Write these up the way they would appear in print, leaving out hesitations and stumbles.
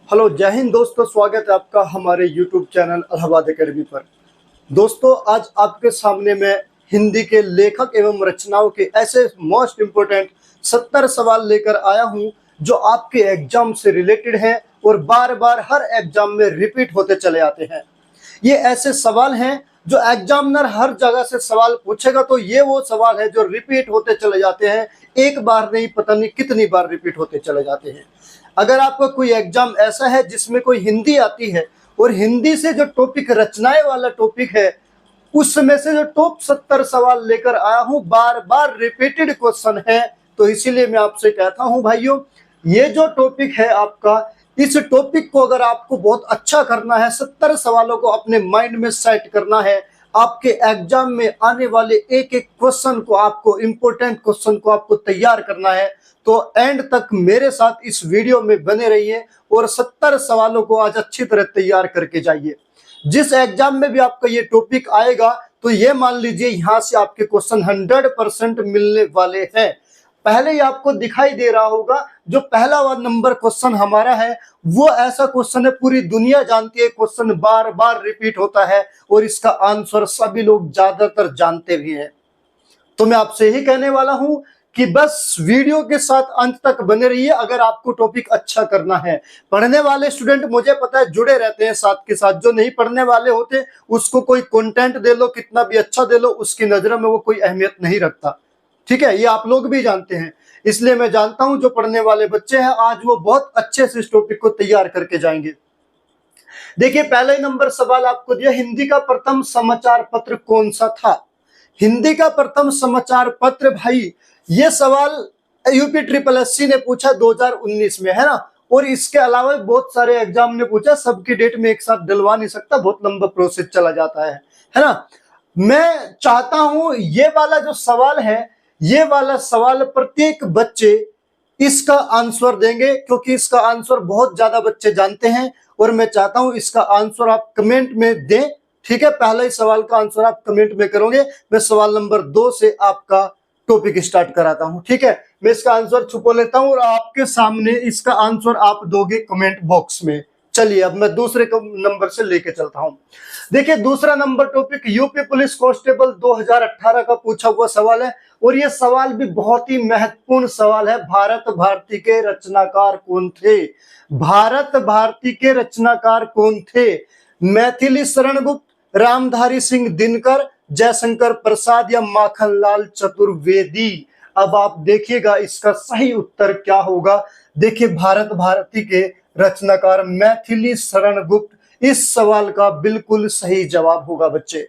Hello, जय हिंद दोस्तों। स्वागत है आपका हमारे YouTube चैनल इलाहाबाद एकेडमी पर। दोस्तों, आज आपके सामने मैं हिंदी के लेखक एवं रचनाओं के ऐसे मोस्ट इम्पोर्टेंट 70 सवाल लेकर आया हूं जो आपके एग्जाम से रिलेटेड हैं और बार बार हर एग्जाम में रिपीट होते चले आते हैं। ये ऐसे सवाल हैं जो एग्जामिनर हर जगह से सवाल पूछेगा तो ये वो सवाल है जो रिपीट होते चले जाते हैं। एक बार नहीं, पता नहीं कितनी बार रिपीट होते चले जाते हैं। अगर आपका कोई एग्जाम ऐसा है जिसमें कोई हिंदी आती है और हिंदी से जो टॉपिक रचनाएं वाला टॉपिक है उसमें से जो टॉप 70 सवाल लेकर आया हूं, बार बार रिपीटेड क्वेश्चन है, तो इसीलिए मैं आपसे कहता हूं भाइयों, ये जो टॉपिक है आपका, इस टॉपिक को अगर आपको बहुत अच्छा करना है, 70 सवालों को अपने माइंड में सेट करना है, आपके एग्जाम में आने वाले एक एक क्वेश्चन को, आपको इंपॉर्टेंट क्वेश्चन को आपको तैयार करना है, तो एंड तक मेरे साथ इस वीडियो में बने रहिए और 70 सवालों को आज अच्छी तरह तैयार करके जाइए। जिस एग्जाम में भी आपका ये टॉपिक आएगा तो ये मान लीजिए यहां से आपके क्वेश्चन 100% मिलने वाले हैं। पहले ही आपको दिखाई दे रहा होगा जो पहला नंबर क्वेश्चन हमारा है वो ऐसा क्वेश्चन है, पूरी दुनिया जानती है, क्वेश्चन बार बार रिपीट होता है और इसका आंसर सभी लोग ज्यादातर जानते भी हैं। तो मैं आपसे ही कहने वाला हूं कि बस वीडियो के साथ अंत तक बने रहिए अगर आपको टॉपिक अच्छा करना है। पढ़ने वाले स्टूडेंट मुझे पता है जुड़े रहते हैं साथ के साथ, जो नहीं पढ़ने वाले होते उसको कोई कंटेंट दे लो, कितना भी अच्छा दे लो, उसकी नजर में वो कोई अहमियत नहीं रखता। ठीक है, ये आप लोग भी जानते हैं। इसलिए मैं जानता हूं जो पढ़ने वाले बच्चे हैं आज वो बहुत अच्छे से इस टॉपिक को तैयार करके जाएंगे। देखिए, पहला ही नंबर सवाल आपको दिया, हिंदी का प्रथम समाचार पत्र कौन सा था? हिंदी का प्रथम समाचार पत्र, भाई ये सवाल यूपी ट्रिपल एससी ने पूछा 2019 में, है ना। और इसके अलावा बहुत सारे एग्जाम ने पूछा, सबकी डेट में एक साथ डलवा नहीं सकता, बहुत लंबा प्रोसेस चला जाता है ना। मैं चाहता हूं ये वाला जो सवाल है, ये वाला सवाल प्रत्येक बच्चे इसका आंसर देंगे क्योंकि इसका आंसर बहुत ज्यादा बच्चे जानते हैं और मैं चाहता हूं इसका आंसर आप कमेंट में दें। ठीक है, पहला ही सवाल का आंसर आप कमेंट में करोगे। मैं सवाल नंबर 2 से आपका टॉपिक स्टार्ट कराता हूं। ठीक है, मैं इसका आंसर छुपा लेता हूं और आपके सामने इसका आंसर आप दोगे कमेंट बॉक्स में। चलिए अब मैं दूसरे नंबर से लेके चलता हूं। देखिए, दूसरा number topic UP police constable 2018 का पूछा हुआ सवाल है और यह सवाल भी बहुत ही महत्वपूर्ण सवाल है। भारत भारती के रचनाकार कौन थे? भारत भारती के रचनाकार कौन थे? मैथिली शरण गुप्त, रामधारी सिंह दिनकर, जयशंकर प्रसाद या माखनलाल चतुर्वेदी? अब आप देखिएगा इसका सही उत्तर क्या होगा। देखिए, भारत भारती के रचनाकार मैथिली शरण गुप्त इस सवाल का बिल्कुल सही जवाब होगा बच्चे।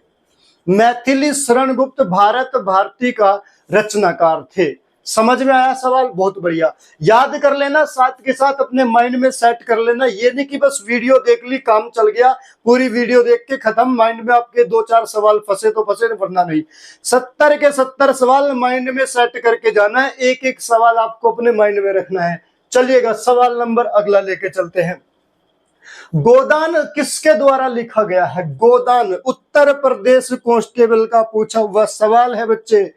मैथिली शरण गुप्त भारत भारती का रचनाकार थे। समझ में आया सवाल? बहुत बढ़िया, याद कर लेना, साथ के साथ अपने माइंड में सेट कर लेना। ये नहीं कि बस वीडियो देख ली काम चल गया, पूरी वीडियो देख के खत्म, माइंड में आपके 2-4 सवाल फंसे तो फंसे, वरना नहीं। 70 के 70 सवाल माइंड में सेट करके जाना है, एक एक सवाल आपको अपने माइंड में रखना है। चलिएगा सवाल नंबर अगला लेके चलते हैं। गोदान किसके द्वारा लिखा गया है? गोदान उत्तर प्रदेश कांस्टेबल का पूछा हुआ सवाल है बच्चे।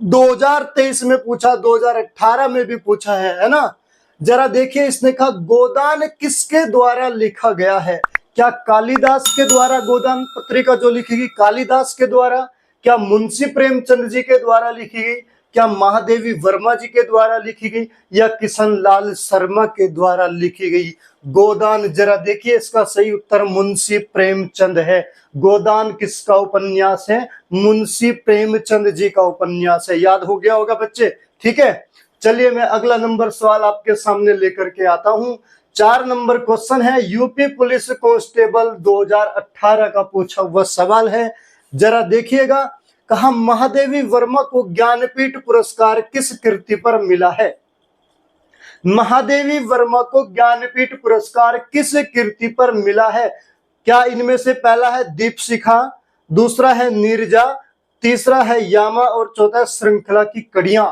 2023 में पूछा, 2018 में भी पूछा है ना। जरा देखिए, इसने कहा गोदान किसके द्वारा लिखा गया है? क्या कालिदास के द्वारा गोदान पत्रिका जो लिखी गई, कालिदास के द्वारा? क्या मुंशी प्रेमचंद जी के द्वारा लिखी गई? क्या महादेवी वर्मा जी के द्वारा लिखी गई या किशन लाल शर्मा के द्वारा लिखी गई? गोदान, जरा देखिए इसका सही उत्तर मुंशी प्रेमचंद है। गोदान किसका उपन्यास है? मुंशी प्रेमचंद जी का उपन्यास है। याद हो गया होगा बच्चे। ठीक है, चलिए मैं अगला नंबर सवाल आपके सामने लेकर के आता हूं। 4 नंबर क्वेश्चन है, यूपी पुलिस कांस्टेबल 2018 का पूछा हुआ सवाल है। जरा देखिएगा, कहा महादेवी वर्मा को ज्ञानपीठ पुरस्कार किस कृति पर मिला है? महादेवी वर्मा को ज्ञानपीठ पुरस्कार किस कृति पर मिला है? क्या इनमें से पहला है दीपशिखा, दूसरा है नीरजा, तीसरा है यामा और चौथा है श्रृंखला की कड़ियां?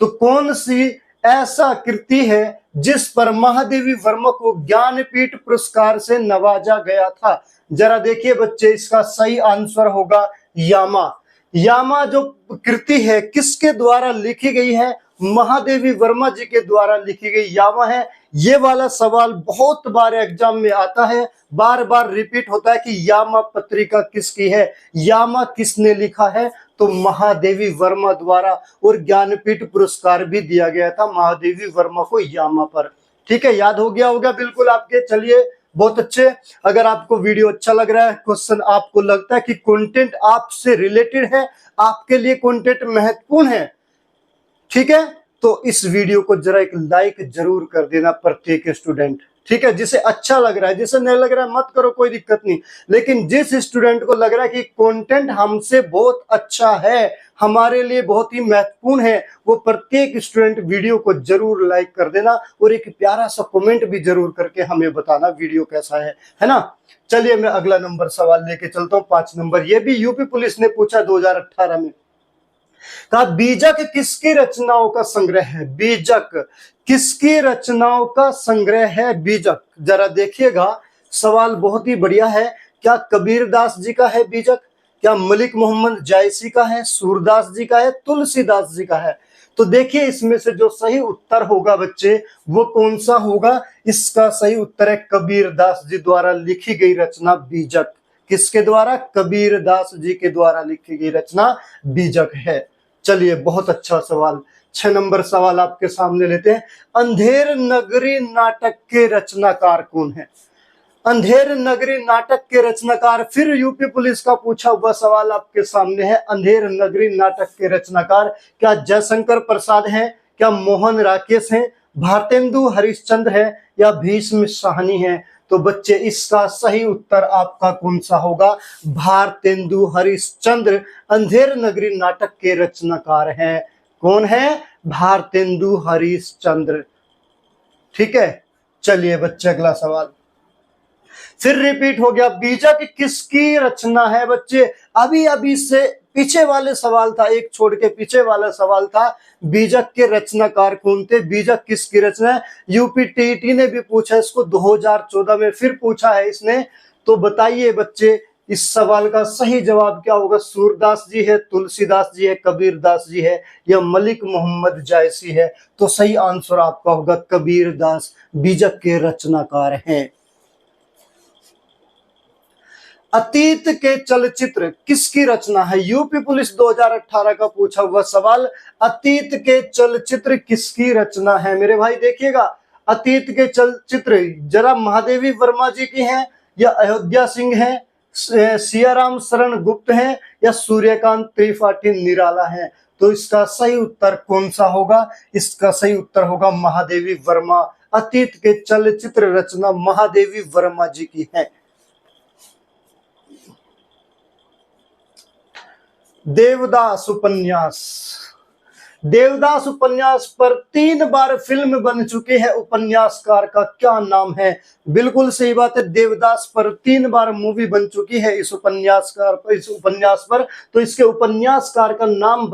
तो कौन सी ऐसा कृति है जिस पर महादेवी वर्मा को ज्ञानपीठ पुरस्कार से नवाजा गया था? जरा देखिए बच्चे, इसका सही आंसर होगा यामा। यामा जो कृति है किसके द्वारा लिखी गई है? महादेवी वर्मा जी के द्वारा लिखी गई यामा है। ये वाला सवाल बहुत बार एग्जाम में आता है, बार बार रिपीट होता है कि यामा पत्रिका किसकी है, यामा किसने लिखा है, तो महादेवी वर्मा द्वारा, और ज्ञानपीठ पुरस्कार भी दिया गया था महादेवी वर्मा को यामा पर। ठीक है, याद हो गया होगा बिल्कुल आपके। चलिए बहुत अच्छे। अगर आपको वीडियो अच्छा लग रहा है, क्वेश्चन आपको लगता है कि कंटेंट आपसे रिलेटेड है, आपके लिए कंटेंट महत्वपूर्ण है, ठीक है, तो इस वीडियो को जरा एक लाइक जरूर कर देना प्रत्येक स्टूडेंट। ठीक है, जिसे अच्छा लग रहा है, जिसे नहीं लग रहा है मत करो, कोई दिक्कत नहीं, लेकिन जिस स्टूडेंट को लग रहा है कि कंटेंट हमसे बहुत अच्छा है, हमारे लिए बहुत ही महत्वपूर्ण है, वो प्रत्येक स्टूडेंट वीडियो को जरूर लाइक कर देना और एक प्यारा सा कमेंट भी जरूर करके हमें बताना वीडियो कैसा है ना। चलिए मैं अगला नंबर सवाल लेके चलता हूँ, 5 नंबर। ये भी यूपी पुलिस ने पूछा 2018 में। कहा बीजक किसकी रचनाओं का संग्रह है, बीजक किसकी रचनाओं का संग्रह है बीजक। जरा देखिएगा, सवाल बहुत ही बढ़िया है। क्या कबीरदास जी का है बीजक, क्या मलिक मोहम्मद जायसी का है, सूरदास जी का है, तुलसीदास जी का है। तो देखिए इसमें से जो सही उत्तर होगा बच्चे वो कौन सा होगा, इसका सही उत्तर है कबीरदास जी द्वारा लिखी गई रचना बीजक। किसके द्वारा, कबीरदास जी के द्वारा लिखी गई रचना बीजक है। चलिए बहुत अच्छा सवाल, 6 नंबर सवाल आपके सामने लेते हैं। अंधेर नगरी नाटक के रचनाकार कौन है, अंधेर नगरी नाटक के रचनाकार। फिर यूपी पुलिस का पूछा हुआ सवाल आपके सामने है, अंधेर नगरी नाटक के रचनाकार क्या जयशंकर प्रसाद हैं, क्या मोहन राकेश हैं, भारतेंदु हरिश्चंद्र है, या भीष्म साहनी है। तो बच्चे इसका सही उत्तर आपका कौन सा होगा, भारतेंदु हरिश्चंद्र अंधेर नगरी नाटक के रचनाकार हैं। कौन है, भारतेंदु हरिश्चंद्र। ठीक है, चलिए बच्चे अगला सवाल फिर रिपीट हो गया, बीजक किसकी रचना है बच्चे। अभी अभी से पीछे वाले सवाल था, एक छोड़ के पीछे वाला सवाल था, बीजक के रचनाकार कौन थे, बीजक किसकी रचना है। यूपी टीईटी ने भी पूछा इसको 2014 में, फिर पूछा है इसने। तो बताइए बच्चे इस सवाल का सही जवाब क्या होगा, सूरदास जी है, तुलसीदास जी है, कबीरदास जी है, या मलिक मोहम्मद जायसी है। तो सही आंसर आपका होगा कबीरदास बीजक के रचनाकार हैं। अतीत के चलचित्र किसकी रचना है, यूपी पुलिस 2018 का पूछा हुआ सवाल, अतीत के चलचित्र किसकी रचना है। मेरे भाई देखिएगा, अतीत के चलचित्र जरा महादेवी वर्मा जी की हैं, या अयोध्या सिंह हैं, सियाराम शरण गुप्त हैं, या सूर्यकांत त्रिपाठी निराला हैं। तो इसका सही उत्तर कौन सा होगा, इसका सही उत्तर होगा महादेवी वर्मा। अतीत के चलचित्र रचना महादेवी वर्मा जी की है। देवदास उपन्यास, देवदास उपन्यास पर 3 बार फिल्म बन चुकी है, उपन्यासकार का क्या नाम है। बिल्कुल सही बात है, देवदास पर 3 बार मूवी बन चुकी है इस उपन्यासकार पर, इस उपन्यास पर। तो इसके उपन्यासकार का नाम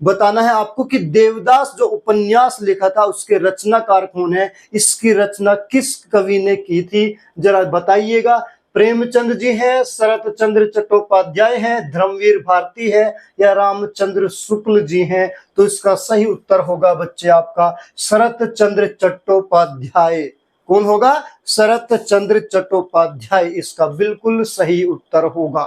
बताना है आपको कि देवदास जो उपन्यास लिखा था उसके रचनाकार कौन है, इसकी रचना किस कवि ने की थी, जरा बताइएगा। प्रेमचंद जी है, शरत चंद्र चट्टोपाध्याय है, धर्मवीर भारती है, या रामचंद्र शुक्ल जी हैं। तो इसका सही उत्तर होगा बच्चे आपका शरत चंद्र चट्टोपाध्याय। कौन होगा, शरत चंद्र चट्टोपाध्याय इसका बिल्कुल सही उत्तर होगा।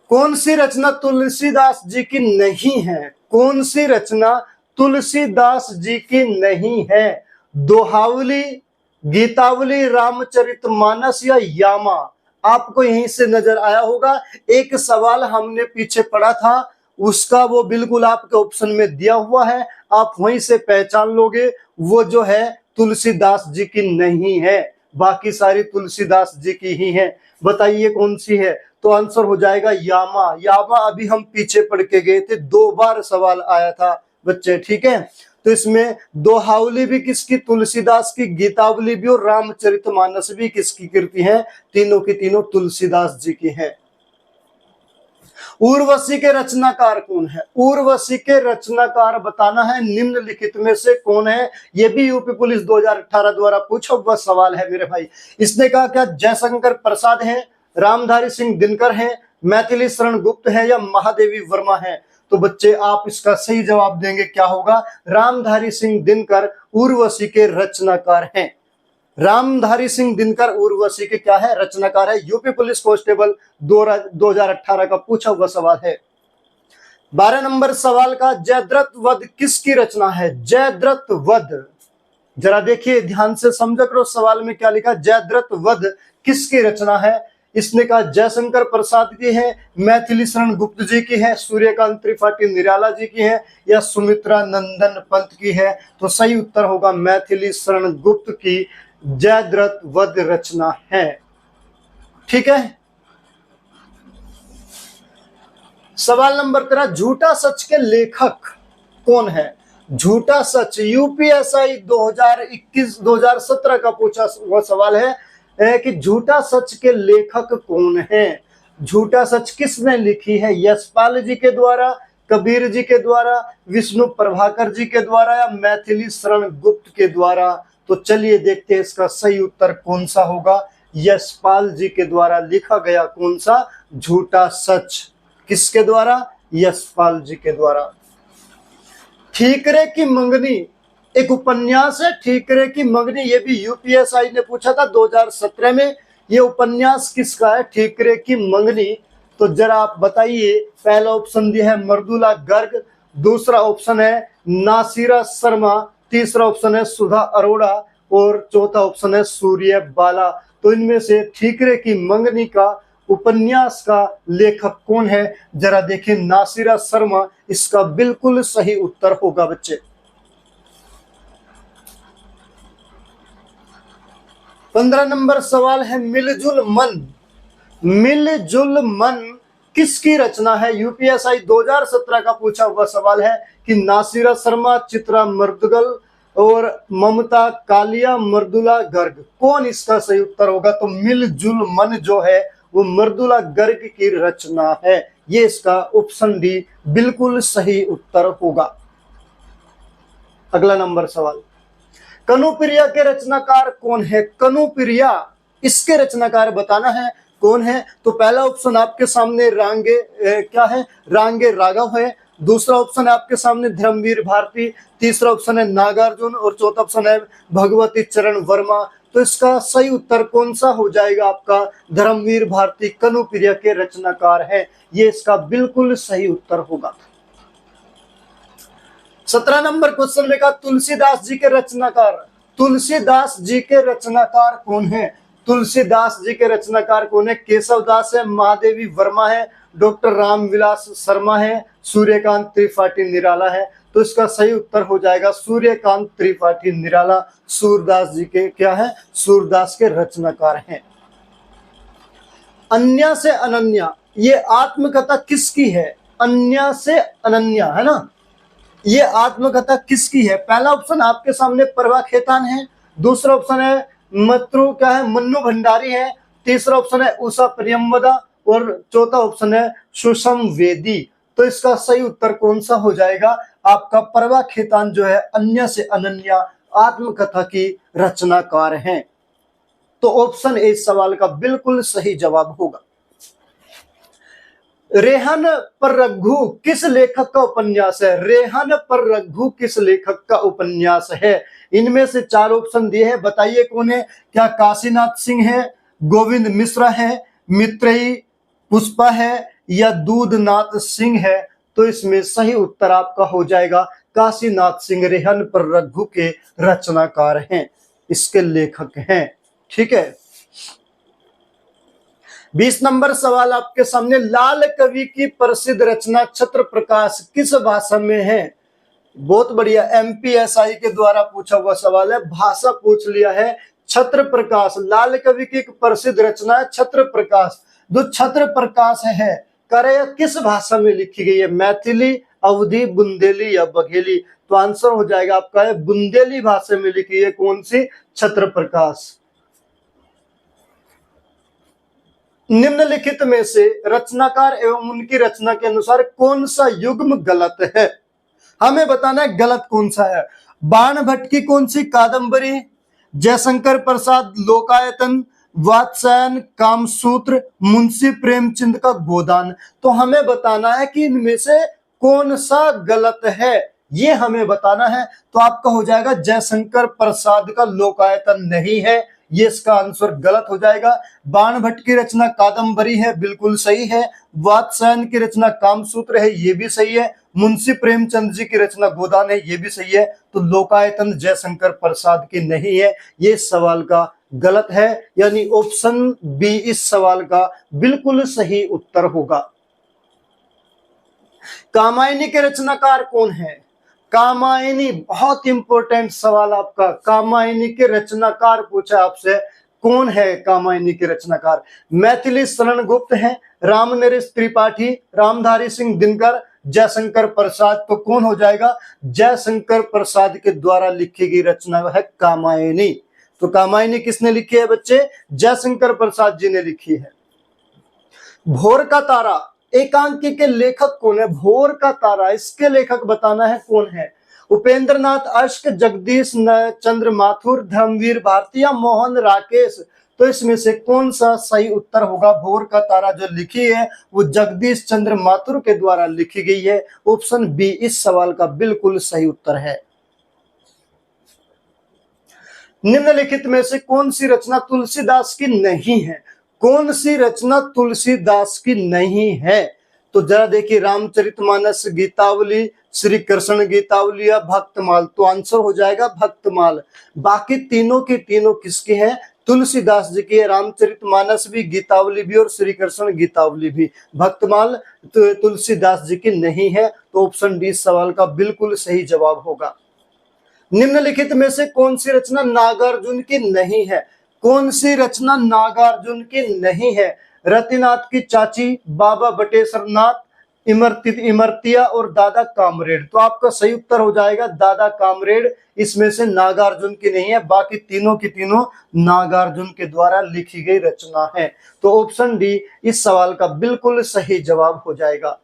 कौन सी रचना तुलसीदास जी की नहीं है, कौन सी रचना तुलसीदास जी की नहीं है, दोहावली, गीतावली, रामचरितमानस, या यामा। आपको यहीं से नजर आया होगा, एक सवाल हमने पीछे पढ़ा था उसका वो बिल्कुल आपके ऑप्शन में दिया हुआ है, आप वहीं से पहचान लोगे। वो जो है तुलसीदास जी की नहीं है, बाकी सारी तुलसीदास जी की ही है। बताइए कौन सी है, तो आंसर हो जाएगा यामा। यामा अभी हम पीछे पढ़ के गए थे, 2 बार सवाल आया था बच्चे। ठीक है, तो इसमें दोहावली भी किसकी, तुलसीदास की, गीतावली भी और रामचरितमानस भी किसकी कृति है, तीनों की तीनों तुलसीदास जी की है। उर्वशी के रचनाकार कौन है, उर्वशी के रचनाकार बताना है निम्नलिखित में से कौन है। यह भी यूपी पुलिस 2018 द्वारा पूछा हुआ सवाल है मेरे भाई। इसने कहा क्या जयशंकर प्रसाद है, रामधारी सिंह दिनकर है, मैथिली शरण गुप्त है, या महादेवी वर्मा है। तो बच्चे आप इसका सही जवाब देंगे क्या होगा? रामधारी सिंह दिनकर उर्वशी के रचनाकार हैं। रामधारी सिंह दिनकर उर्वशी के क्या है? रचनाकार है। यूपी पुलिस कांस्टेबल 2018 का पूछा हुआ सवाल है। 12 नंबर सवाल का, जयद्रथ वध किसकी रचना है? जयद्रथ वध, जरा देखिए ध्यान से समझा करो सवाल में क्या लिखा। जयद्रथ वध किसकी रचना है? इसने कहा जयशंकर प्रसाद की है, मैथिली शरण गुप्त जी की है, सूर्यकांत त्रिपाठी निराला जी की है, या सुमित्रा नंदन पंत की है? तो सही उत्तर होगा मैथिली शरण गुप्त की जयद्रथ वध रचना है। ठीक है। सवाल नंबर 13, झूठा सच के लेखक कौन है? झूठा सच यूपीएसआई 2021-2017 का पूछा हुआ सवाल है कि झूठा सच के लेखक कौन है? झूठा सच किसने लिखी है? यशपाल जी के द्वारा, कबीर जी के द्वारा, विष्णु प्रभाकर जी के द्वारा, या मैथिली शरण गुप्त के द्वारा? तो चलिए देखते हैं इसका सही उत्तर कौन सा होगा। यशपाल जी के द्वारा लिखा गया कौन सा? झूठा सच। किसके द्वारा? यशपाल जी के द्वारा। ठीकरे की मंगनी एक उपन्यास है। ठीकरे की मंगनी, ये भी यूपीएसआई ने पूछा था 2017 में। ये उपन्यास किसका है? ठीकरे की मंगनी। तो जरा आप बताइए। पहला ऑप्शन दिया है मृदुला गर्ग, दूसरा ऑप्शन है नासिरा शर्मा, तीसरा ऑप्शन है सुधा अरोड़ा, और चौथा ऑप्शन है सूर्य बाला। तो इनमें से ठीकरे की मंगनी का उपन्यास का लेखक कौन है? जरा देखिए, नासिरा शर्मा इसका बिल्कुल सही उत्तर होगा बच्चे। 15 नंबर सवाल है, मिलजुल मन। मिलजुल मन किसकी रचना है? यूपीएसआई 2017 का पूछा हुआ सवाल है कि नासिरा शर्मा, चित्रा मर्दुगल और ममता कालिया, मृदुला गर्ग, कौन इसका सही उत्तर होगा? तो मिलजुल मन जो है वो मृदुला गर्ग की रचना है। ये इसका ऑप्शन डी बिल्कुल सही उत्तर होगा। अगला नंबर सवाल, कनुप्रिया के रचनाकार कौन है? कनुप्रिया, इसके रचनाकार बताना है कौन है। तो पहला ऑप्शन आपके सामने क्या है? रांगे राघव है। दूसरा ऑप्शन है आपके सामने धर्मवीर भारती, तीसरा ऑप्शन है नागार्जुन, और चौथा ऑप्शन है भगवती चरण वर्मा। तो इसका सही उत्तर कौन सा हो जाएगा आपका? धर्मवीर भारती कनुप्रिया के रचनाकार है। ये इसका बिल्कुल सही उत्तर होगा। 17 नंबर क्वेश्चन में कहा तुलसीदास जी के रचनाकार। तुलसीदास जी के रचनाकार कौन है? तुलसीदास जी के रचनाकार कौन है? केशव दास है, महादेवी वर्मा है, डॉक्टर रामविलास शर्मा है, सूर्यकांत त्रिपाठी निराला है। तो इसका सही उत्तर हो जाएगा सूर्यकांत त्रिपाठी निराला। सूरदास जी के क्या है? सूरदास के रचनाकार हैं। अन्या से अनन्या, ये आत्मकथा किसकी है? अन्या से अनन्या है ना, ये आत्मकथा किसकी है? पहला ऑप्शन आपके सामने परवा खेतान है, दूसरा ऑप्शन है मन्नू भंडारी है, तीसरा ऑप्शन है उषा प्रियमवदा, और चौथा ऑप्शन है सुषम वेदी। तो इसका सही उत्तर कौन सा हो जाएगा? आपका परवा खेतान जो है अन्य से अनन्या आत्मकथा की रचनाकार हैं। तो ऑप्शन ए सवाल का बिल्कुल सही जवाब होगा। रेहन पर रघु किस लेखक का उपन्यास है? रेहन पर रघु किस लेखक का उपन्यास है? इनमें से 4 ऑप्शन दिए हैं, बताइए कौन है? क्या काशीनाथ सिंह है, गोविंद मिश्रा है, मित्रेयी पुष्पा है, या दूधनाथ सिंह है? तो इसमें सही उत्तर आपका हो जाएगा काशीनाथ सिंह। रेहन पर रघु के रचनाकार हैं, इसके लेखक हैं। ठीक है। 20 नंबर सवाल आपके सामने, लाल कवि की प्रसिद्ध रचना छत्र प्रकाश किस भाषा में है? बहुत बढ़िया, एमपीएसआई के द्वारा पूछा हुआ सवाल है, भाषा पूछ लिया है। छत्र प्रकाश, लाल कवि की एक प्रसिद्ध रचना है छत्र प्रकाश। जो छत्र प्रकाश है कार्य किस भाषा में लिखी गई है? मैथिली, अवधी, बुंदेली या बघेली? तो आंसर हो जाएगा आपका है बुंदेली भाषा में लिखी है। कौन सी? छत्र प्रकाश। निम्नलिखित में से रचनाकार एवं उनकी रचना के अनुसार कौन सा युग्म गलत है? हमें बताना है गलत कौन सा है। बाण भट्ट की कौन सी कादंबरी, जयशंकर प्रसाद लोकायतन, वात्स्यायन कामसूत्र, मुंशी प्रेमचंद का गोदान? तो हमें बताना है कि इनमें से कौन सा गलत है ये हमें बताना है। तो आपका हो जाएगा जयशंकर प्रसाद का लोकायतन नहीं है, ये इसका आंसर गलत हो जाएगा। बाण भट्ट की रचना कादम्बरी है, बिल्कुल सही है। वात्स्यायन की रचना कामसूत्र है, ये भी सही है। मुंशी प्रेमचंद जी की रचना गोदान है, ये भी सही है। तो लोकायतन जयशंकर प्रसाद की नहीं है, ये सवाल का गलत है, यानी ऑप्शन बी इस सवाल का बिल्कुल सही उत्तर होगा। कामायनी के रचनाकार कौन है? कामायनी, बहुत इंपॉर्टेंट सवाल आपका। कामायनी के रचनाकार पूछा आपसे, कौन है कामायनी के रचनाकार? मैथिली शरण गुप्त है, रामनरेश त्रिपाठी, रामधारी सिंह दिनकर, जयशंकर प्रसाद। तो कौन हो जाएगा? जयशंकर प्रसाद के द्वारा लिखी गई रचना है कामायनी। तो कामायनी किसने लिखी है बच्चे? जयशंकर प्रसाद जी ने लिखी है। भोर का तारा एकांकी के लेखक कौन है? भोर का तारा, इसके लेखक बताना है कौन है? उपेंद्रनाथ अश्क, जगदीश चंद्र माथुर, धर्मवीर भारती या मोहन राकेश। तो इसमें से कौन सा सही उत्तर होगा? भोर का तारा जो लिखी है वो जगदीश चंद्र माथुर के द्वारा लिखी गई है। ऑप्शन बी इस सवाल का बिल्कुल सही उत्तर है। निम्नलिखित में से कौन सी रचना तुलसीदास की नहीं है? कौन सी रचना तुलसीदास की नहीं है? तो जरा देखिए, रामचरितमानस, गीतावली, श्री कृष्ण गीतावली या भक्तमाल। तो आंसर हो जाएगा भक्तमाल। बाकी तीनों की तीनों किसकी है? तुलसीदास जी की है। रामचरितमानस भी, गीतावली भी और श्री कृष्ण गीतावली भी। भक्तमाल तुलसीदास जी की नहीं है। तो ऑप्शन डी सवाल का बिल्कुल सही जवाब होगा। निम्नलिखित में से कौन सी रचना नागार्जुन की नहीं है? कौन सी रचना नागार्जुन की नहीं है? रतिनाथ की चाची, बाबा बटेश्वर नाथ, इमरतिया और दादा कामरेड। तो आपका सही उत्तर हो जाएगा दादा कामरेड। इसमें से नागार्जुन की नहीं है, बाकी तीनों की तीनों नागार्जुन के द्वारा लिखी गई रचना है। तो ऑप्शन डी इस सवाल का बिल्कुल सही जवाब हो जाएगा।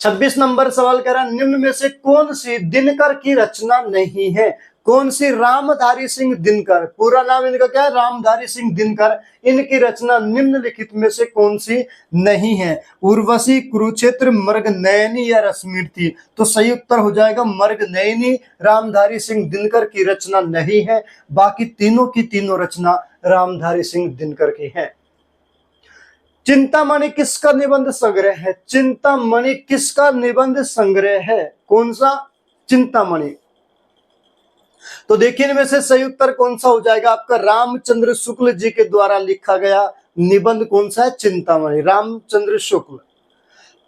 26 नंबर सवाल कह रहा है, निम्न में से कौन सी दिनकर की रचना नहीं है? कौन सी? रामधारी सिंह दिनकर, पूरा नाम इनका क्या है? रामधारी सिंह दिनकर। इनकी रचना निम्नलिखित में से कौन सी नहीं है? उर्वशी, कुरुक्षेत्र, मृगनयनी या रश्मिरथी। तो सही उत्तर हो जाएगा मृगनयनी। रामधारी सिंह दिनकर की रचना नहीं है, बाकी तीनों की तीनों रचना रामधारी सिंह दिनकर की है। चिंतामणि किसका निबंध संग्रह है? चिंतामणि किसका निबंध संग्रह है? कौन सा? चिंतामणि। तो देखिए इनमें से सही उत्तर कौन सा हो जाएगा आपका? रामचंद्र शुक्ल जी के द्वारा लिखा गया निबंध कौन सा है? चिंतामणि, रामचंद्र शुक्ल।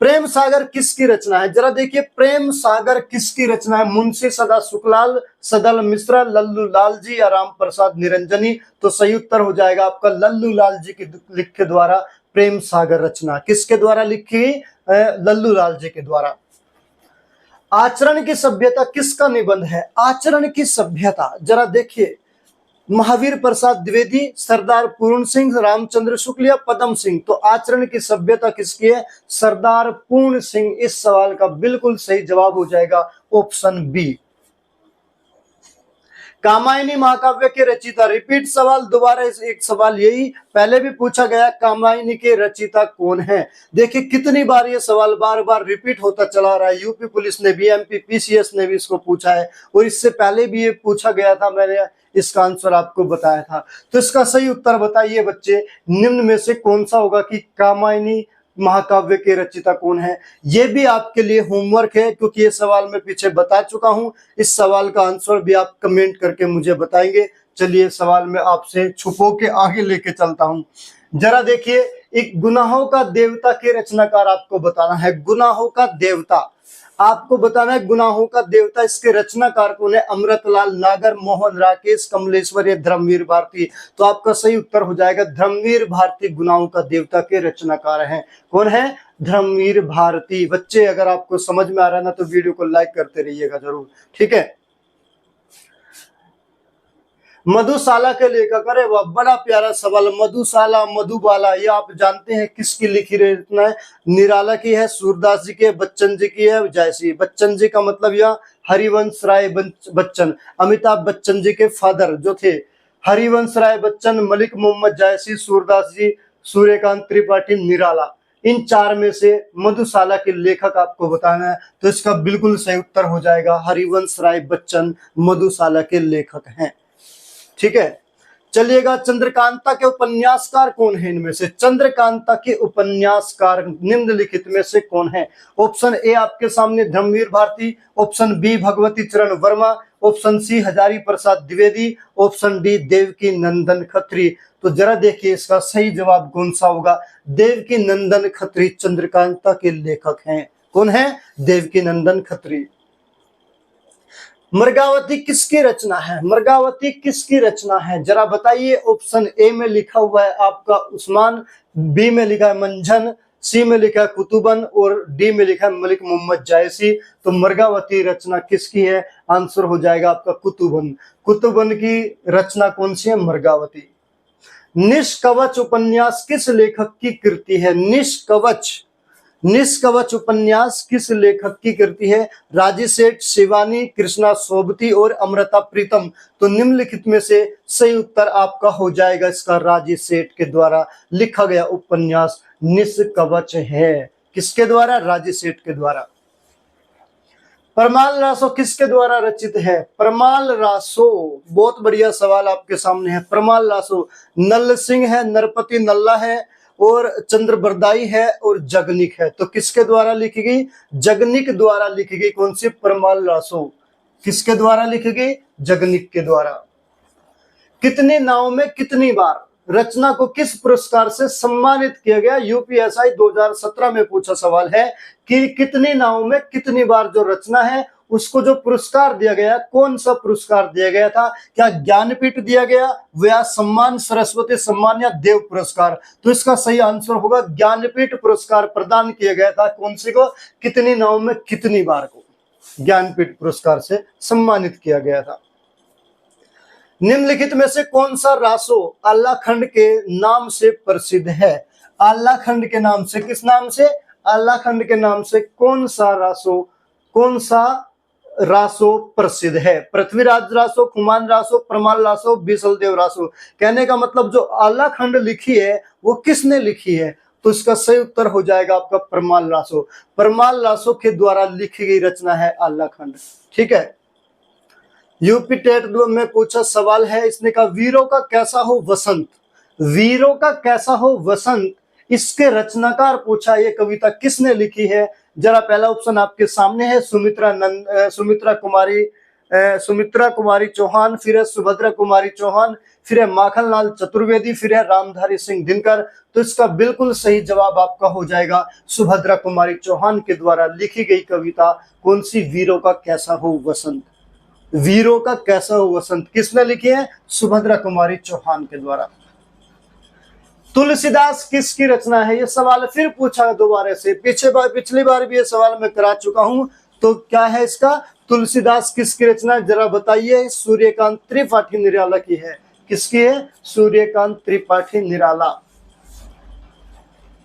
प्रेम सागर किसकी रचना है? जरा देखिए, प्रेम सागर किसकी रचना है? मुंशी सदा सुखलाल, सदल मिश्रा, लल्लू लाल जी या राम प्रसाद निरंजनी। तो सही उत्तर हो जाएगा आपका लल्लू लाल जी के लिखे द्वारा प्रेम सागर रचना। किसके द्वारा लिखी? लल्लू लाल जी के द्वारा। आचरण की सभ्यता किसका निबंध है? आचरण की सभ्यता, जरा देखिए, महावीर प्रसाद द्विवेदी, सरदार पूर्ण सिंह, रामचंद्र शुक्ल या पदम सिंह। तो आचरण की सभ्यता किसकी है? सरदार पूर्ण सिंह। इस सवाल का बिल्कुल सही जवाब हो जाएगा ऑप्शन बी। कामायनी महाकाव्य के रचयिता, रिपीट सवाल, दोबारा एक सवाल यही पहले भी पूछा गया, कामायनी के रचयिता कौन है? देखिए कितनी बार ये सवाल बार बार रिपीट होता चला रहा है। यूपी पुलिस ने भी, एमपी पीसीएस ने भी इसको पूछा है और इससे पहले भी ये पूछा गया था, मैंने इसका आंसर आपको बताया था। तो इसका सही उत्तर बताइए बच्चे, निम्न में से कौन सा होगा कि कामायनी महाकाव्य के रचयिता कौन है? ये भी आपके लिए होमवर्क है, क्योंकि ये सवाल मैं पीछे बता चुका हूं। इस सवाल का आंसर भी आप कमेंट करके मुझे बताएंगे। चलिए सवाल मैं आपसे छुपो के आगे लेके चलता हूं। जरा देखिए, एक गुनाहों का देवता के रचनाकार आपको बताना है। गुनाहों का देवता आपको बताना है, गुनाहों का देवता, इसके रचनाकार कौन है? अमृतलाल नागर, मोहन राकेश, कमलेश्वर या धर्मवीर भारती। तो आपका सही उत्तर हो जाएगा धर्मवीर भारती गुनाहों का देवता के रचनाकार हैं। कौन है? धर्मवीर भारती। बच्चे अगर आपको समझ में आ रहा है ना तो वीडियो को लाइक करते रहिएगा जरूर, ठीक है। मधुशाला के लेखक, अरे वह बड़ा प्यारा सवाल। मधुशाला, मधुबाला, ये आप जानते हैं किसकी लिखी रचना है? निराला की है, सूरदास जी की है, बच्चन जी की है, जयसी। बच्चन जी का मतलब यह हरिवंश राय बच्चन, अमिताभ बच्चन जी के फादर जो थे हरिवंश राय बच्चन, मलिक मोहम्मद जायसी, सूरदास जी, सूर्यकांत त्रिपाठी, निराला। इन चार में से मधुशाला के लेखक आपको बताना है, तो इसका बिल्कुल सही उत्तर हो जाएगा हरिवंश राय बच्चन मधुशाला के लेखक हैं। ठीक है, चलिएगा, चंद्रकांता के उपन्यासकार कौन है? इनमें से चंद्रकांता के उपन्यासकार निम्नलिखित में से कौन है? ऑप्शन ए आपके सामने धर्मवीर भारती, ऑप्शन बी भगवती चरण Verma, option C Hazari Prasad Dwivedi, option D Devaki नंदन खत्री। तो जरा देखिए इसका सही जवाब कौन सा होगा। देवकी नंदन खत्री चंद्रकांता के लेखक हैं। कौन है? देवकी नंदन खत्री। मृगावती किसकी रचना है? मृगावती किसकी रचना है, जरा बताइए। ऑप्शन ए में लिखा हुआ है आपका उस्मान, बी में लिखा है मंझन, सी में लिखा है कुतुबन और डी में लिखा है मलिक मोहम्मद जायसी। तो मृगावती रचना किसकी है? आंसर हो जाएगा आपका कुतुबन। कुतुबन की रचना कौन सी है? मृगावती। निष्कवच उपन्यास किस लेखक की कृति है? निष्कवच, निष्कवच उपन्यास किस लेखक की कृति है? राजी सेठ, शिवानी, कृष्णा सोबती और अमृता प्रीतम। तो निम्नलिखित में से सही उत्तर आपका हो जाएगा इसका राजी सेठ के द्वारा लिखा गया उपन्यास निष्कवच है। किसके द्वारा? राजी सेठ के द्वारा। परमाल रासो किसके द्वारा रचित है? परमाल रासो, बहुत बढ़िया सवाल आपके सामने है। परमाल रासो नल सिंह है, नरपति नल्ला है और चंद्र बरदाई है और जगनिक है। तो किसके द्वारा लिखी गई? जगनिक द्वारा लिखी गई। कौन सी? परमाल रासो किसके द्वारा लिखी गई? जगनिक के द्वारा। कितने नाव में कितनी बार रचना को किस पुरस्कार से सम्मानित किया गया? यूपीएसआई 2017 में पूछा सवाल है कि कितनी नाव में कितनी बार जो रचना है उसको जो पुरस्कार दिया गया, कौन सा पुरस्कार दिया गया था? क्या ज्ञानपीठ दिया गया, व्यास सम्मान, सरस्वती सम्मान या देव पुरस्कार? तो इसका सही आंसर होगा ज्ञानपीठ पुरस्कार प्रदान किया गया था। कौन सी को? कितनी नाव में कितनी बार को ज्ञानपीठ पुरस्कार से सम्मानित किया गया था। निम्नलिखित में से कौन सा रासो आल्लाखंड के नाम से प्रसिद्ध है? आल्लाखंड के नाम से, किस नाम से? आल्लाखंड के नाम से कौन सा रासो, कौन सा रासो प्रसिद्ध है? पृथ्वीराज रासो, खुमान रासो, परमाल रासो, बीसलदेव रासो। कहने का मतलब जो आल्लाखंड लिखी है वो किसने लिखी है? तो इसका सही उत्तर हो जाएगा आपका परमाल रासो। परमाल रासो के द्वारा लिखी गई रचना है आल्लाखंड। ठीक है, यूपी टेट में पूछा सवाल है, इसने कहा वीरों का कैसा हो वसंत, वीरों का कैसा हो वसंत, इसके रचनाकार पूछा ये कविता किसने लिखी है? जरा पहला ऑप्शन आपके सामने है सुमित्रा कुमारी चौहान, फिर है सुभद्रा कुमारी चौहान, फिर है माखनलाल चतुर्वेदी, फिर है रामधारी सिंह दिनकर। तो इसका बिल्कुल सही जवाब आपका हो जाएगा सुभद्रा कुमारी चौहान के द्वारा लिखी गई कविता कौन सी? वीरों का कैसा हो वसंत। वीरों का कैसा हो वसंत किसने लिखी है? सुभद्रा कुमारी चौहान के द्वारा। तुलसीदास किसकी रचना है? ये सवाल फिर पूछा दोबारा से, पिछली बार भी ये सवाल मैं करा चुका हूं। तो क्या है इसका? तुलसीदास किसकी रचना? जरा बताइए। सूर्यकांत त्रिपाठी निराला की है। किसकी है? सूर्यकांत त्रिपाठी निराला।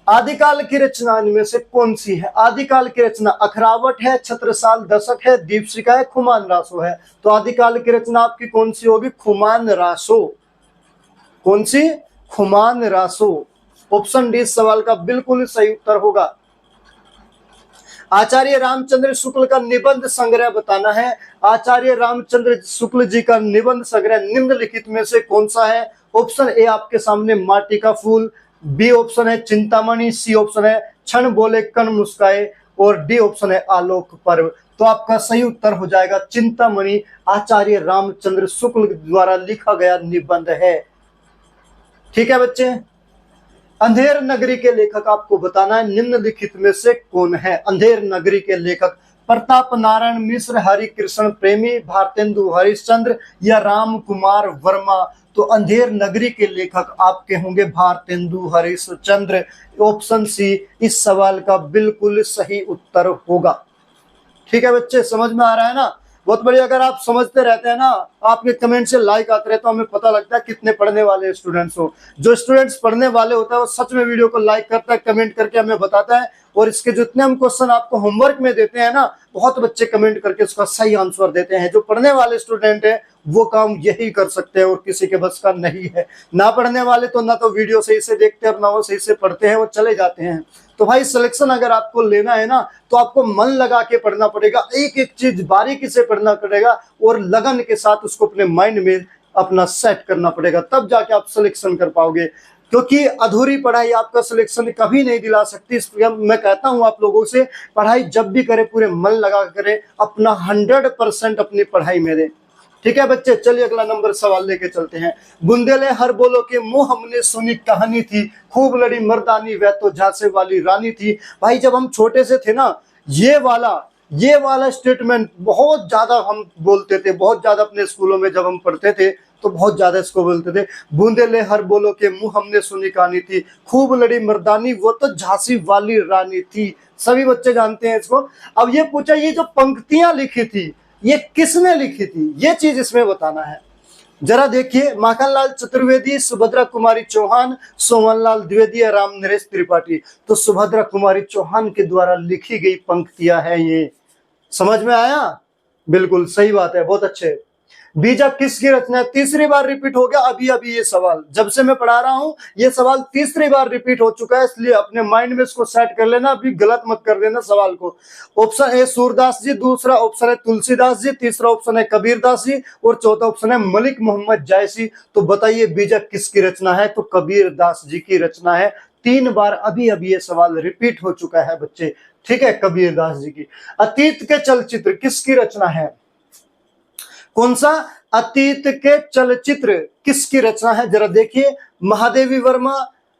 आदिकाल की रचना इनमें से कौन सी है? आदिकाल की रचना अखरावट है, छत्रसाल दशक है, दीपशिखा है, खुमान रासो है। तो आदिकाल की रचना आपकी कौन सी होगी? खुमान रासो। कौन सी? खुमान रासो। ऑप्शन डी सवाल का बिल्कुल सही उत्तर होगा। आचार्य रामचंद्र शुक्ल का निबंध संग्रह बताना है। आचार्य रामचंद्र शुक्ल जी का निबंध संग्रह निम्नलिखित में से कौन सा है? ऑप्शन ए आपके सामने माटी का फूल, बी ऑप्शन है चिंतामणि, सी ऑप्शन है क्षण बोले कण मुस्काए और डी ऑप्शन है आलोक पर्व। तो आपका सही उत्तर हो जाएगा चिंतामणि, आचार्य रामचंद्र शुक्ल द्वारा लिखा गया निबंध है। ठीक है बच्चे, अंधेर नगरी के लेखक आपको बताना है निम्नलिखित में से कौन है? अंधेर नगरी के लेखक प्रताप नारायण मिश्र, हरि कृष्ण प्रेमी, भारतेंदु हरिश्चंद्र या राम कुमार वर्मा। तो अंधेर नगरी के लेखक आपके होंगे भारतेंदु हरिश्चंद्र। ऑप्शन सी इस सवाल का बिल्कुल सही उत्तर होगा। ठीक है बच्चे, समझ में आ रहा है ना? बहुत बढ़िया। अगर आप समझते रहते हैं ना, आपके कमेंट से लाइक आते रहते, तो हमें पता लगता है कितने पढ़ने वाले स्टूडेंट्स हो। जो स्टूडेंट्स पढ़ने वाले होता है वो सच में वीडियो को लाइक करता है, कमेंट करके हमें बताता है। और इसके जितने हम क्वेश्चन आपको होमवर्क में देते हैं ना, बहुत बच्चे कमेंट करके उसका सही आंसर देते हैं। जो पढ़ने वाले स्टूडेंट है वो काम यही कर सकते हैं और किसी के बस का नहीं है। ना पढ़ने वाले तो ना तो वीडियो सही से देखते हैं और ना वो सही से पढ़ते हैं, वो चले जाते हैं। तो भाई सिलेक्शन अगर आपको लेना है ना तो आपको मन लगा के पढ़ना पड़ेगा, एक एक चीज बारीकी से पढ़ना पड़ेगा और लगन के साथ उसको अपने माइंड में अपना सेट करना पड़ेगा, तब जाके आप सिलेक्शन कर पाओगे। क्योंकि अधूरी पढ़ाई आपका सिलेक्शन कभी नहीं दिला सकती। इसलिए मैं कहता हूं आप लोगों से, पढ़ाई जब भी करें पूरे मन लगा करें, अपना 100% अपनी पढ़ाई में दें। ठीक है बच्चे, चलिए अगला नंबर सवाल लेके चलते हैं। बुंदेले हर बोलो के मुंह हमने सुनी कहानी थी, खूब लड़ी मर्दानी वह तो झांसे वाली रानी थी। भाई जब हम छोटे से थे ना, ये वाला स्टेटमेंट बहुत ज्यादा हम बोलते थे, बहुत ज्यादा अपने स्कूलों में जब हम पढ़ते थे तो बहुत ज्यादा इसको बोलते थे। बूंदेले हर बोलो के मुंह हमने सुनी कहानी थी, खूब लड़ी मर्दानी वो तो झांसी वाली रानी थी। सभी बच्चे जानते हैं इसको। अब ये पूछा, ये जो पंक्तियां लिखी थी ये किसने लिखी थी, ये चीज इसमें बताना है। जरा देखिए, माखनलाल चतुर्वेदी, सुभद्रा कुमारी चौहान, सोमनलाल द्विवेदी, राम नरेश त्रिपाठी। तो सुभद्रा कुमारी चौहान के द्वारा लिखी गई पंक्तियां हैं ये। समझ में आया? बिल्कुल सही बात है, बहुत अच्छे। बीजक किसकी रचना है? तीसरी बार रिपीट हो गया अभी ये सवाल, जब से मैं पढ़ा रहा हूं ये सवाल तीसरी बार रिपीट हो चुका है, इसलिए अपने माइंड में इसको सेट कर लेना, अभी गलत मत कर देना सवाल को। ऑप्शन ए सूरदास जी, दूसरा ऑप्शन है तुलसीदास जी, तीसरा ऑप्शन है कबीरदास जी और चौथा ऑप्शन है मलिक मोहम्मद जायसी। तो बताइए बीजक किसकी रचना है? तो कबीरदास जी की रचना है। 3 बार अभी ये सवाल रिपीट हो चुका है बच्चे। ठीक है, कबीरदास जी की। अतीत के चलचित्र किसकी रचना है? कौन सा? अतीत के चलचित्र किसकी रचना है? जरा देखिए, महादेवी वर्मा,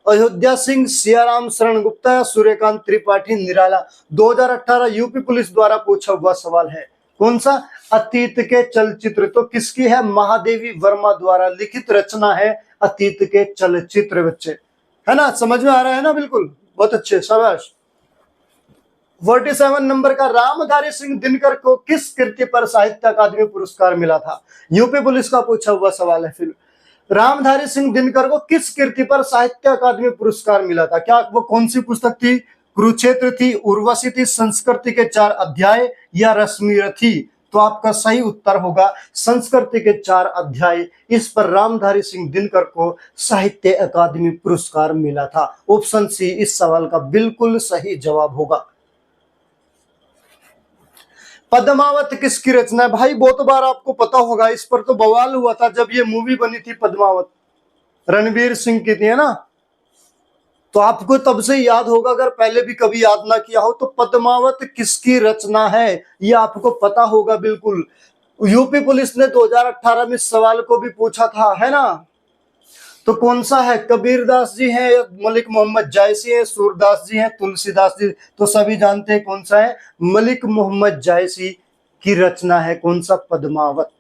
अयोध्या सिंह, सियाराम शरण गुप्ता, सूर्यकांत त्रिपाठी, निराला। 2018 यूपी पुलिस द्वारा पूछा हुआ सवाल है। कौन सा? अतीत के चलचित्र। तो किसकी है? महादेवी वर्मा द्वारा लिखित रचना है अतीत के चलचित्र बच्चे, है ना? समझ में आ रहा है ना? बिल्कुल, बहुत अच्छे, शाबाश। 47 नंबर का, रामधारी सिंह दिनकर को किस कृति पर साहित्य अकादमी पुरस्कार मिला था? यूपी पुलिस का पूछा हुआ सवाल है। फिर रामधारी सिंह दिनकर को किस कृति पर साहित्य अकादमी पुरस्कार मिला था? क्या वो कौन सी पुस्तक थी? कुरुक्षेत्र थी, उर्वशी थी, संस्कृति के 4 अध्याय या रश्मिरथी? तो आपका सही उत्तर होगा संस्कृति के 4 अध्याय। इस पर रामधारी सिंह दिनकर को साहित्य अकादमी पुरस्कार मिला था। ऑप्शन सी इस सवाल का बिल्कुल सही जवाब होगा। पद्मावत किसकी रचना है? भाई बहुत बार आपको पता होगा, इस पर तो बवाल हुआ था जब ये मूवी बनी थी पद्मावत, रणवीर सिंह की थी, है ना? तो आपको तब से याद होगा, अगर पहले भी कभी याद ना किया हो तो पद्मावत किसकी रचना है ये आपको पता होगा बिल्कुल। यूपी पुलिस ने 2018 में इस सवाल को भी पूछा था, है ना? तो कौन सा है? कबीरदास जी हैं, मलिक मोहम्मद जायसी है, सूरदास जी हैं, तुलसीदास जी? तो सभी जानते हैं कौन सा है, मलिक मोहम्मद जायसी की रचना है। कौन सा? पद्मावत।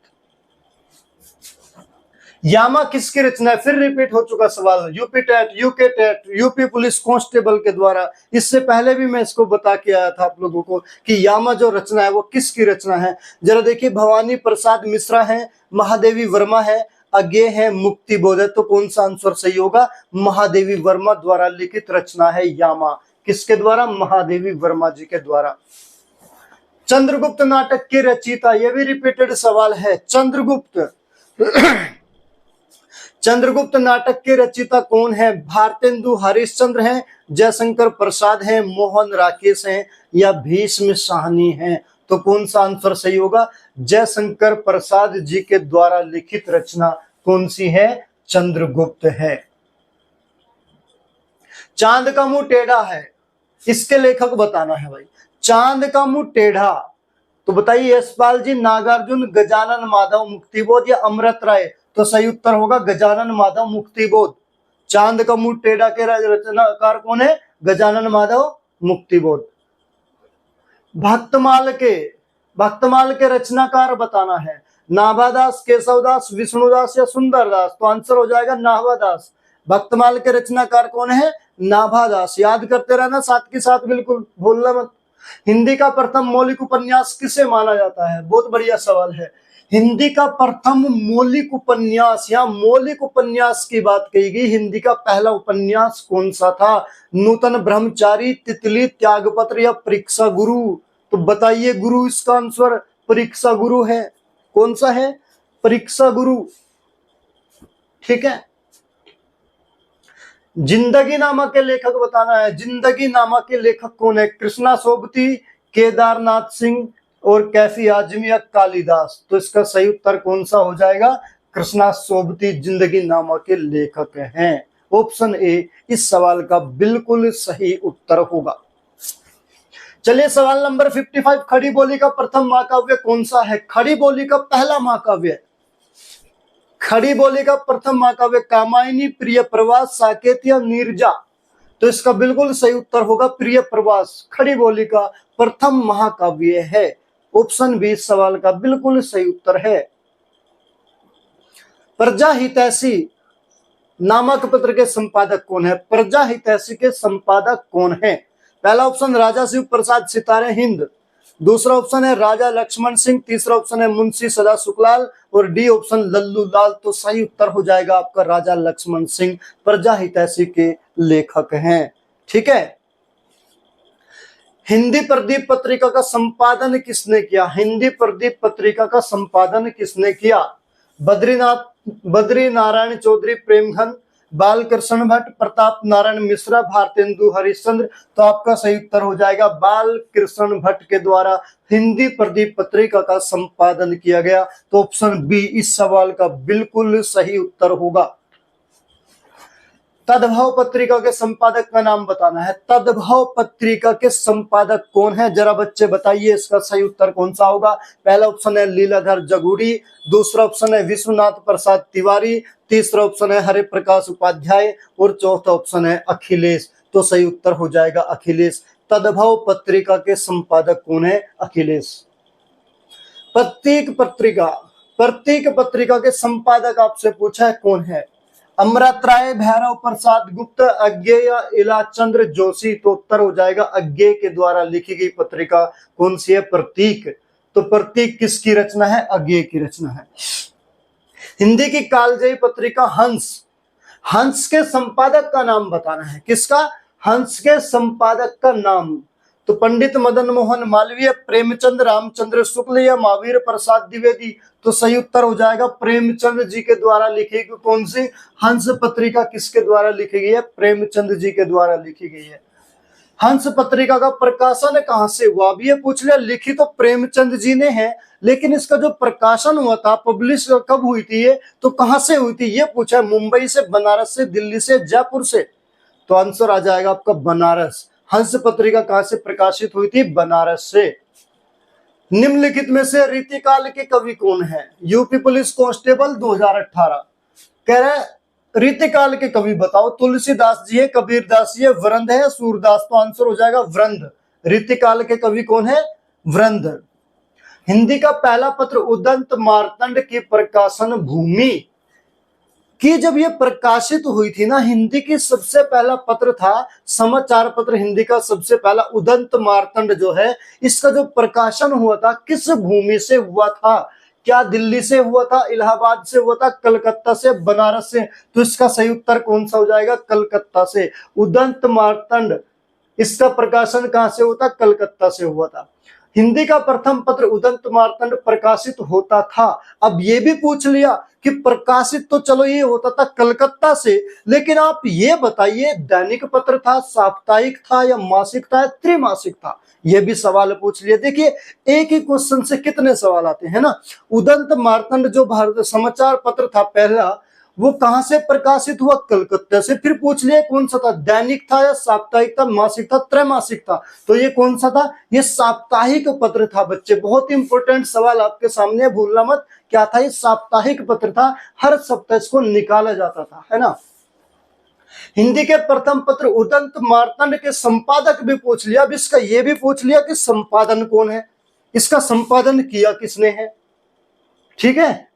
यामा किसकी रचना है? फिर रिपीट हो चुका सवाल, UP TET, UK TET, UP police constable के द्वारा। इससे पहले भी मैं इसको बता के आया था आप लोगों को कि यामा जो रचना है वो किसकी रचना है। जरा देखिए, भवानी प्रसाद मिश्रा है, महादेवी वर्मा है, अज्ञे है, मुक्ति बोध है। तो कौन सा आंसर सही होगा? महादेवी वर्मा द्वारा लिखित रचना है यामा। किसके द्वारा? महादेवी वर्मा जी के द्वारा। चंद्रगुप्त नाटक के रचयिता, यह भी रिपीटेड सवाल है। चंद्रगुप्त नाटक के रचयिता कौन है? भारतेंदु हरिश्चंद्र हैं, जयशंकर प्रसाद हैं, मोहन राकेश हैं या भीष्म साहनी हैं? तो कौन सा आंसर सही होगा? जयशंकर प्रसाद जी के द्वारा लिखित रचना कौन सी है? चंद्रगुप्त है। चांद का मुंह टेढ़ा है, इसके लेखक बताना है भाई। चांद का मुंह टेढ़ा, तो बताइए यशपाल जी, नागार्जुन, गजानन माधव मुक्तिबोध या अमृत राय? तो सही उत्तर होगा गजानन माधव मुक्तिबोध। चांद का मुंह टेढ़ा के रचनाकार कौन है? गजानन माधव मुक्तिबोध। भक्तमाल के रचनाकार बताना है। नाभादास, केशवदास, विष्णुदास या सुंदरदास? तो आंसर हो जाएगा नाभादास। भक्तमाल के रचनाकार कौन है? नाभादास। याद करते रहना साथ के साथ, बिल्कुल भूलना मत। हिंदी का प्रथम मौलिक उपन्यास किसे माना जाता है? बहुत बढ़िया सवाल है। हिंदी का प्रथम मौलिक उपन्यास, या मौलिक उपन्यास की बात कही गई, हिंदी का पहला उपन्यास कौन सा था? नूतन ब्रह्मचारी, तितली, त्यागपत्र या परीक्षा गुरु? तो बताइए गुरु, इसका आंसर परीक्षा गुरु है। कौन सा है? परीक्षा गुरु, ठीक है। जिंदगी नामा के लेखक बताना है, जिंदगी नामा के लेखक कौन है? कृष्णा सोबती, केदारनाथ सिंह और कैफी आजमी या कालिदास। तो इसका सही उत्तर कौन सा हो जाएगा? कृष्णा सोबती जिंदगी नामा के लेखक हैं। ऑप्शन ए इस सवाल का बिल्कुल सही उत्तर होगा। चलिए सवाल नंबर 55, खड़ी बोली का प्रथम महाकाव्य कौन सा है? खड़ी बोली का पहला महाकाव्य, खड़ी बोली का प्रथम महाकाव्य कामायनी, प्रिय प्रवास, साकेत या नीरजा। तो इसका बिल्कुल सही उत्तर होगा प्रिय प्रवास, खड़ी बोली का प्रथम महाकाव्य है। ऑप्शन बी इस सवाल का बिल्कुल सही उत्तर है। प्रजा हितैषी नामक पत्र के संपादक कौन है? प्रजा हितैषी के संपादक कौन है? पहला ऑप्शन राजा शिव प्रसाद सितारे हिंद, दूसरा ऑप्शन है राजा लक्ष्मण सिंह, तीसरा ऑप्शन है मुंशी सदा सुखलाल और डी ऑप्शन लल्लू लाल। तो सही उत्तर हो जाएगा आपका राजा लक्ष्मण सिंह प्रजा हितैषी के लेखक हैं, ठीक है। हिंदी प्रदीप पत्रिका का संपादन किसने किया? हिंदी प्रदीप पत्रिका का संपादन किसने किया? बद्री नारायण चौधरी, प्रेमघन, बालकृष्ण भट्ट, प्रताप नारायण मिश्रा, भारतेंदु हरिश्चंद्र। तो आपका सही उत्तर हो जाएगा बालकृष्ण भट्ट के द्वारा हिंदी प्रदीप पत्रिका का संपादन किया गया। तो ऑप्शन बी इस सवाल का बिल्कुल सही उत्तर होगा। तद्भव पत्रिका के संपादक का नाम बताना है। तद्भव पत्रिका के संपादक कौन है? जरा बच्चे बताइए इसका सही उत्तर कौन सा होगा? पहला ऑप्शन है लीलाधर जगूड़ी, दूसरा ऑप्शन है विश्वनाथ प्रसाद तिवारी, तीसरा ऑप्शन है हरि प्रकाश उपाध्याय और चौथा ऑप्शन है अखिलेश। तो सही उत्तर हो जाएगा अखिलेश। तद्भव पत्रिका के संपादक कौन है? अखिलेश। प्रतीक पत्रिका के संपादक आपसे पूछा है कौन है? अमृत राय, भैरव प्रसाद गुप्त, अज्ञेय या इलाचंद्र जोशी। तो उत्तर हो जाएगा अज्ञेय के द्वारा लिखी गई पत्रिका कौन सी है? प्रतीक। तो प्रतीक किसकी रचना है? अज्ञेय की रचना है। हिंदी की कालजयी पत्रिका हंस के संपादक का नाम बताना है। किसका? हंस के संपादक का नाम। तो पंडित मदन मोहन मालवीय, प्रेमचंद रामचंद्र शुक्ल या महावीर प्रसाद द्विवेदी। तो सही उत्तर हो जाएगा प्रेमचंद जी के द्वारा लिखी गई कौन सी हंस पत्रिका किसके द्वारा लिखी गई है? प्रेमचंद जी के द्वारा लिखी गई है। हंस पत्रिका का प्रकाशन कहां से हुआ? अब ये पूछ लिया, लिखी तो प्रेमचंद जी ने है, लेकिन इसका जो प्रकाशन हुआ था, पब्लिश कब हुई थी ये, तो कहां से हुई थी ये पूछा है। मुंबई से, बनारस से, दिल्ली से, जयपुर से। तो आंसर आ जाएगा आपका बनारस। हंस पत्रिका कहां से प्रकाशित हुई थी? बनारस से। निम्नलिखित में से रीतिकाल के कवि कौन है? यूपी पुलिस कांस्टेबल 2018 कह रहे रीतिकाल के कवि बताओ। तुलसीदास जी है, कबीरदास जी है, वृंद है, सूरदास। तो आंसर हो जाएगा वृंद। रीतिकाल के कवि कौन है? वृंद। हिंदी का पहला पत्र उदंत मार्तंड की प्रकाशन भूमि कि जब ये प्रकाशित हुई थी ना, हिंदी की सबसे पहला पत्र था, समाचार पत्र हिंदी का सबसे पहला उदंत मार्तंड जो है, इसका जो प्रकाशन हुआ था किस भूमि से हुआ था? क्या दिल्ली से हुआ था, इलाहाबाद से हुआ था, कलकत्ता से, बनारस से? तो इसका सही उत्तर कौन सा हो जाएगा? कलकत्ता से। उदंत मार्तंड इसका प्रकाशन कहां से हुआ था? कलकत्ता से हुआ था। हिंदी का प्रथम पत्र उदंत मार्तंड प्रकाशित होता था। अब ये भी पूछ लिया कि प्रकाशित तो चलो ये होता था कलकत्ता से, लेकिन आप ये बताइए दैनिक पत्र था, साप्ताहिक था या मासिक था या त्रिमासिक था? ये भी सवाल पूछ लिया। देखिए एक ही क्वेश्चन से कितने सवाल आते हैं ना। उदंत मार्तंड जो भारत समाचार पत्र था पहला, वो कहां से प्रकाशित हुआ? कलकत्ता से। फिर पूछ लिया कौन सा था, दैनिक था या साप्ताहिक था, मासिक था, त्रैमासिक था? तो ये कौन सा था? ये साप्ताहिक पत्र था बच्चे। बहुत इंपॉर्टेंट सवाल आपके सामने, भूलना मत। क्या था? ये साप्ताहिक पत्र था, हर सप्ताह इसको निकाला जाता था, है ना। हिंदी के प्रथम पत्र उदंत मार्तंड के संपादक भी पूछ लिया। अब इसका ये भी पूछ लिया कि संपादन कौन है, इसका संपादन किया किसने है, ठीक है।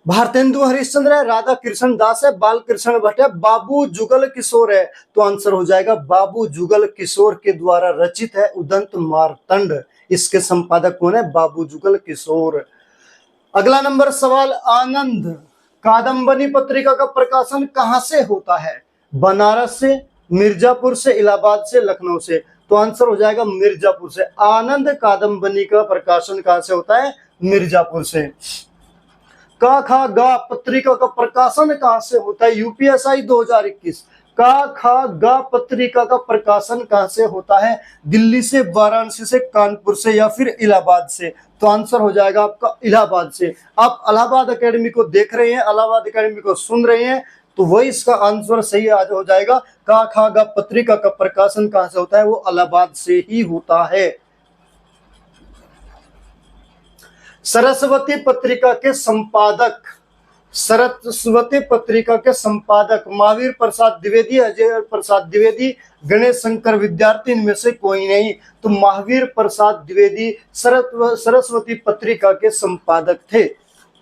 भारतेंदु हरिश्चंद्र है, राधा कृष्ण दास है, बालकृष्ण भट्ट है, बाबू जुगल किशोर है। तो आंसर हो जाएगा बाबू जुगल किशोर के द्वारा रचित है उदंत मार्तंड। इसके संपादक कौन है? बाबू जुगल किशोर। अगला नंबर सवाल, आनंद कादम्बनी पत्रिका का प्रकाशन कहां से होता है? बनारस से, मिर्जापुर से, इलाहाबाद से, लखनऊ से? तो आंसर हो जाएगा मिर्जापुर से। आनंद कादम्बनी का प्रकाशन कहां से होता है? मिर्जापुर से। का खा गा पत्रिका का प्रकाशन कहां से होता है? यूपीएसआई 2021। का खा गा पत्रिका का प्रकाशन कहां से होता है? दिल्ली से, वाराणसी से, कानपुर से या फिर इलाहाबाद से। तो आंसर हो जाएगा आपका इलाहाबाद से। आप इलाहाबाद एकेडमी को देख रहे हैं, इलाहाबाद एकेडमी को सुन रहे हैं, तो वही इसका आंसर सही आज हो जाएगा। का खा गा पत्रिका का प्रकाशन कहां से होता है? वो इलाहाबाद से ही होता है। सरस्वती पत्रिका के संपादक, सरस्वती पत्रिका के संपादक महावीर प्रसाद द्विवेदी, अजय प्रसाद द्विवेदी, गणेश शंकर विद्यार्थी, इनमें से कोई नहीं। तो महावीर प्रसाद द्विवेदी सरस्वती पत्रिका के संपादक थे।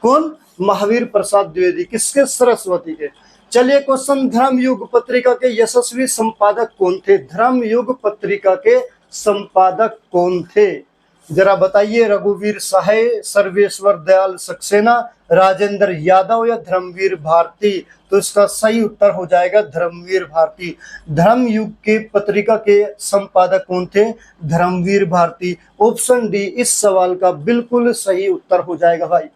कौन? महावीर प्रसाद द्विवेदी। किसके? सरस्वती के। चलिए क्वेश्चन, धर्मयुग पत्रिका के यशस्वी संपादक कौन थे? धर्मयुग पत्रिका के संपादक कौन थे? जरा बताइए। रघुवीर सहाय, सर्वेश्वर दयाल सक्सेना, राजेंद्र यादव या धर्मवीर भारती? तो इसका सही उत्तर हो जाएगा धर्मवीर भारती। धर्मयुग के पत्रिका के संपादक कौन थे? धर्मवीर भारती। ऑप्शन डी इस सवाल का बिल्कुल सही उत्तर हो जाएगा भाई।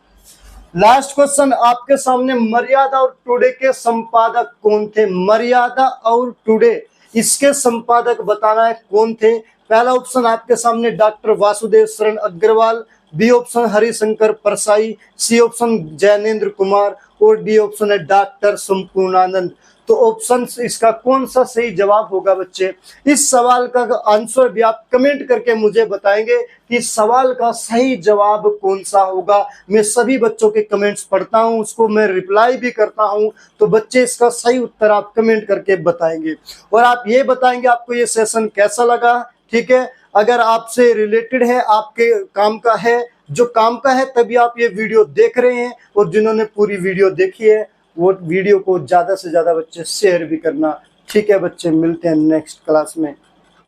लास्ट क्वेश्चन आपके सामने, मर्यादा और टुडे के संपादक कौन थे? मर्यादा और टुडे, इसके संपादक बताना है कौन थे। पहला ऑप्शन आपके सामने doctor Vasudev Sharan Agrawal, B option Harishankar Parsai, C option Jainendra Kumar और डी ऑप्शन है डॉक्टर संपूर्णानंद। तो ऑप्शन इसका कौन सा सही जवाब होगा बच्चे? इस सवाल का आंसर भी आप कमेंट करके मुझे बताएंगे कि सवाल का सही जवाब कौन सा होगा। मैं सभी बच्चों के कमेंट्स पढ़ता हूं, उसको मैं रिप्लाई भी करता हूं। तो बच्चे इसका सही उत्तर आप कमेंट करके बताएंगे और आप ये बताएंगे आपको ये सेशन कैसा लगा। ठीक है, अगर आपसे रिलेटेड है, आपके काम का है, जो काम का है तभी आप ये वीडियो देख रहे हैं, और जिन्होंने पूरी वीडियो देखी है वो वीडियो को ज्यादा से ज्यादा बच्चे शेयर भी करना। ठीक है बच्चे, मिलते हैं नेक्स्ट क्लास में।